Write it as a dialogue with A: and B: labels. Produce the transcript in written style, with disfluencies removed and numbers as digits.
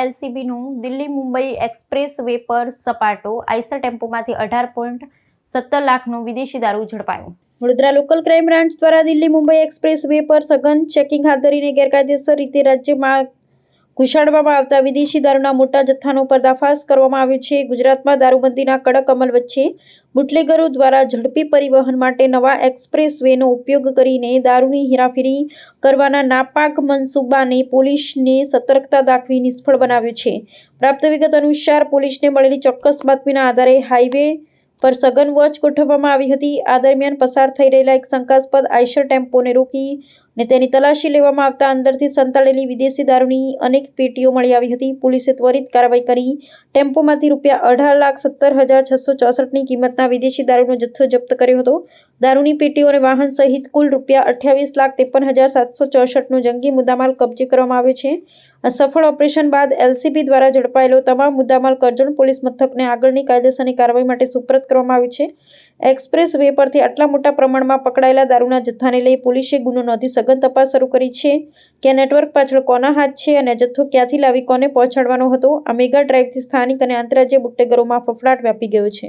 A: એલસીબીનું Delhi Mumbai express way પર સપાટો Eicher ટેમ્પોમાંથી 18.17 લાખનો વિદેશી દારૂ ઝડપાયો। વડોદરા લોકલ ક્રાઇમ બ્રાન્ચ દ્વારા દિલ્હી મુંબઈ એક્સપ્રેસ વે પર સઘન ચેકિંગ હાથ ધરીને ગેરકાયદેસર રીતે રાજ્યમાં ઘુસાડવામાં આવતા વિદેશી દારૂના મોટા જથ્થાનો પર્દાફાશ કરવામાં આવ્યો છે। ગુજરાતમાં દારૂબંધીના કડક અમલ વચ્ચે બુટલેગરો દ્વારા ઝડપી પરિવહન માટે નવા એક્સપ્રેસ વેનો ઉપયોગ કરીને દારૂની હેરાફેરી કરવાના નાપાક મનસૂબાને પોલીસને સતર્કતા દાખવી નિષ્ફળ બનાવ્યો છે। પ્રાપ્ત વિગત અનુસાર પોલીસને મળેલી ચોક્કસ બાતમીના આધારે હાઈવે પર સઘન વોચ ગોઠવવામાં આવી હતી। આ દરમિયાન પસાર થઈ રહેલા એક શંકાસ્પદ આઈસર ટેમ્પોને રોકી અને તેની તલાશી લેવામાં આવતા અંદરથી સંતાડેલી વિદેશી દારૂની અનેક પેટીઓ મળી આવી હતી। પોલીસે ત્વરિત કાર્યવાહી કરી ટેમ્પોમાંથી ₹18,17,664ની કિંમતના વિદેશી દારૂનો જથ્થો જપ્ત કર્યો હતો। દારૂની પેટીઓ અને વાહન સહિત કુલ ₹28,53,764નો જંગી મુદ્દામાલ કબજે કરવામાં આવ્યો છે। આ સફળ ઓપરેશન બાદ એલસીબી દ્વારા ઝડપાયેલો તમામ મુદ્દામાલ કરજણ પોલીસ મથકને આગળની કાયદેસરની કાર્યવાહી માટે સુપરત કરવામાં આવ્યો છે। એક્સપ્રેસ વે પરથી આટલા મોટા પ્રમાણમાં પકડાયેલા દારૂના જથ્થાને લઈ પોલીસે ગુનો નોંધી સઘન તપાસ શરૂ કરી છે કે નેટવર્ક પાછળ કોના હાથ છે અને જથ્થો ક્યાંથી લાવી કોને પહોંચાડવાનો હતો। આ મેગા ડ્રાઈવથી સ્થાનિક અને આંતરરાજ્ય બુટલેગરોમાં ફફડાટ વ્યાપી ગયો છે।